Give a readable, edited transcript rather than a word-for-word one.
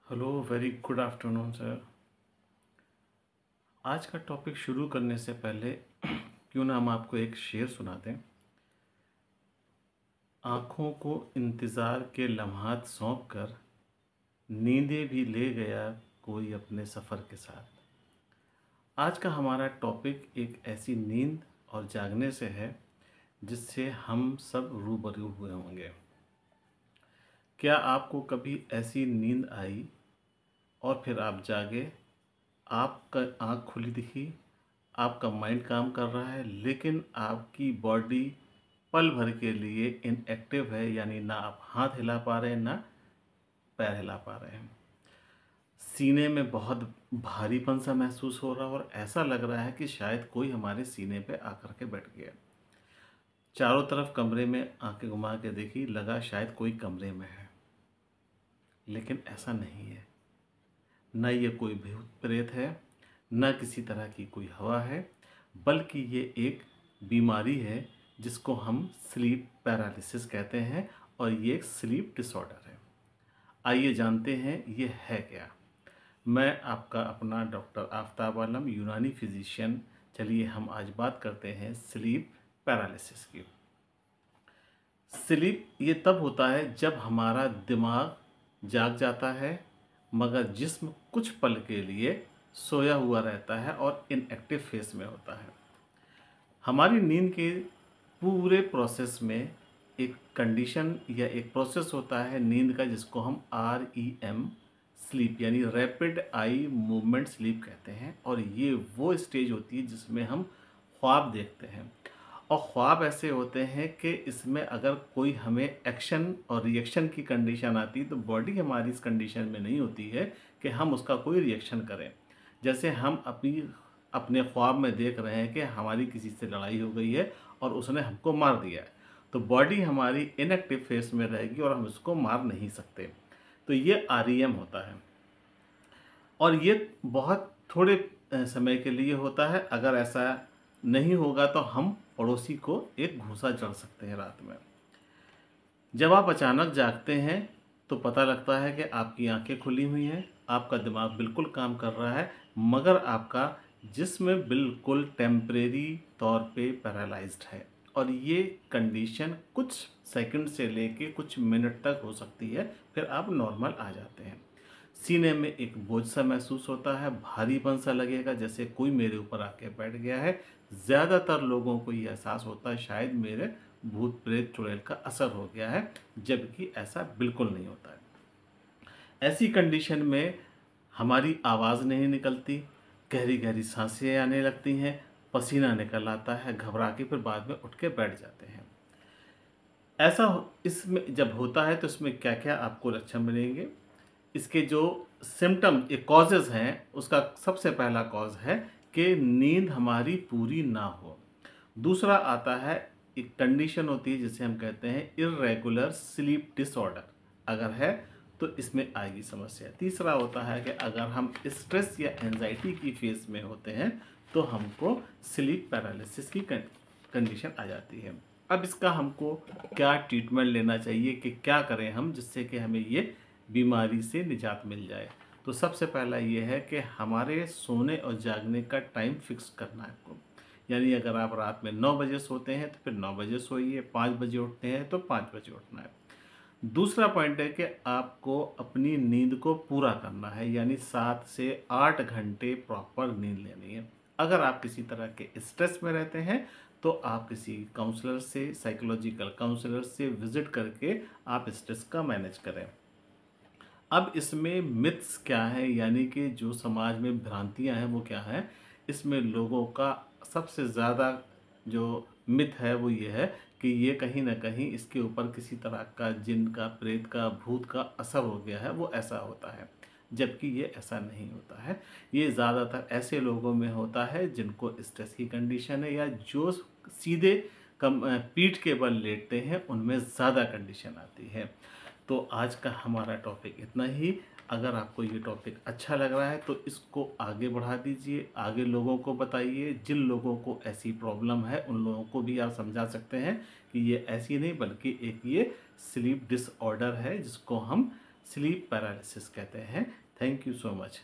Hello, very good afternoon sir. आज का topic शुरू करने से पहले क्यों ना हम आपको एक शेर सुनाते हैं। आँखों को इंतज़ार के लम्हात सौंप कर नींदें भी ले गया कोई अपने सफ़र के साथ। आज का हमारा टॉपिक एक ऐसी नींद और जागने से है जिससे हम सब रूबरू हुए होंगे। क्या आपको कभी ऐसी नींद आई और फिर आप जागे, आपका आँख खुली दिखी, आपका माइंड काम कर रहा है, लेकिन आपकी बॉडी पल भर के लिए इनएक्टिव है, यानी ना आप हाथ हिला पा रहे हैं, ना पैर हिला पा रहे हैं। सीने में बहुत भारीपन सा महसूस हो रहा है और ऐसा लग रहा है कि शायद कोई हमारे सीने पे आकर के बैठ गया। चारों तरफ कमरे में आंखें घुमा के देखी, लगा शायद कोई कमरे में है, लेकिन ऐसा नहीं है। न ये कोई भूत प्रेत है, न किसी तरह की कोई हवा है, बल्कि ये एक बीमारी है जिसको हम स्लीप पैरालिसिस कहते हैं और ये एक स्लीप डिसऑर्डर है। आइए जानते हैं ये है क्या। मैं आपका अपना डॉक्टर आफताब आलम, यूनानी फिजिशियन। चलिए हम आज बात करते हैं स्लीप पैरालिसिस की। स्लीप ये तब होता है जब हमारा दिमाग जाग जाता है मगर जिस्म कुछ पल के लिए सोया हुआ रहता है और इनएक्टिव फेस में होता है। हमारी नींद के पूरे प्रोसेस में एक कंडीशन या एक प्रोसेस होता है नींद का, जिसको हम REM स्लीप यानी रैपिड आई मूवमेंट स्लीप कहते हैं। और ये वो स्टेज होती है जिसमें हम ख्वाब देखते हैं। और ख्वाब ऐसे होते हैं कि इसमें अगर कोई हमें एक्शन और रिएक्शन की कंडीशन आती है तो बॉडी हमारी इस कंडीशन में नहीं होती है कि हम उसका कोई रिएक्शन करें। जैसे हम अपने ख्वाब में देख रहे हैं कि हमारी किसी से लड़ाई हो गई है और उसने हमको मार दिया है, तो बॉडी हमारी इनएक्टिव फेस में रहेगी और हम उसको मार नहीं सकते। तो ये REM होता है और ये बहुत थोड़े समय के लिए होता है। अगर ऐसा नहीं होगा तो हम पड़ोसी को एक घूंसा जड़ सकते हैं रात में। जब आप अचानक जागते हैं तो पता लगता है कि आपकी आंखें खुली हुई हैं, आपका दिमाग बिल्कुल काम कर रहा है, मगर आपका जिस्म बिल्कुल टेम्परेरी तौर पे पैरालाइज्ड है। और ये कंडीशन कुछ सेकंड से लेके कुछ मिनट तक हो सकती है, फिर आप नॉर्मल आ जाते हैं। सीने में एक बोझ सा महसूस होता है, भारीपन सा लगेगा जैसे कोई मेरे ऊपर आके बैठ गया है। ज़्यादातर लोगों को ये एहसास होता है शायद मेरे भूत प्रेत चुड़ैल का असर हो गया है, जबकि ऐसा बिल्कुल नहीं होता है। ऐसी कंडीशन में हमारी आवाज़ नहीं निकलती, गहरी गहरी सांसें आने लगती हैं, पसीना निकल आता है, घबरा के फिर बाद में उठ के बैठ जाते हैं। इसमें जब होता है तो इसमें क्या क्या आपको लक्षण मिलेंगे। इसके जो सिम्टम ये कॉजेज़ हैं, उसका सबसे पहला कॉज़ है कि नींद हमारी पूरी ना हो। दूसरा आता है, एक कंडीशन होती है जिसे हम कहते हैं इर्रेगुलर स्लीप डिसऑर्डर, अगर है तो इसमें आएगी समस्या। तीसरा होता है कि अगर हम स्ट्रेस या एंजाइटी की फेज़ में होते हैं तो हमको स्लीप पैरालिसिस की कंडीशन आ जाती है। अब इसका हमको क्या ट्रीटमेंट लेना चाहिए, कि क्या करें हम जिससे कि हमें ये बीमारी से निजात मिल जाए। तो सबसे पहला ये है कि हमारे सोने और जागने का टाइम फिक्स करना है आपको। यानी अगर आप रात में 9 बजे सोते हैं तो फिर 9 बजे सोइए, 5 बजे उठते हैं तो 5 बजे उठना है। दूसरा पॉइंट है कि आपको अपनी नींद को पूरा करना है, यानी 7 से 8 घंटे प्रॉपर नींद लेनी है। अगर आप किसी तरह के स्ट्रेस में रहते हैं तो आप किसी काउंसलर से, साइकोलॉजिकल काउंसलर से विजिट करके आप स्ट्रेस का मैनेज करें। अब इसमें मिथ्स क्या है, यानी कि जो समाज में भ्रांतियां हैं वो क्या है। इसमें लोगों का सबसे ज़्यादा जो मिथ है वो ये है कि ये कहीं ना कहीं इसके ऊपर किसी तरह का जिन का, प्रेत का, भूत का असर हो गया है, वो ऐसा होता है। जबकि ये ऐसा नहीं होता है। ये ज़्यादातर ऐसे लोगों में होता है जिनको स्ट्रेस की कंडीशन है, या जो सीधे पीठ के बल लेटते हैं उनमें ज़्यादा कंडीशन आती है। तो आज का हमारा टॉपिक इतना ही। अगर आपको ये टॉपिक अच्छा लग रहा है तो इसको आगे बढ़ा दीजिए, आगे लोगों को बताइए। जिन लोगों को ऐसी प्रॉब्लम है उन लोगों को भी आप समझा सकते हैं कि ये ऐसी नहीं बल्कि एक ये स्लीप डिसऑर्डर है जिसको हम स्लीप पैरालिसिस कहते हैं। Thank you so much.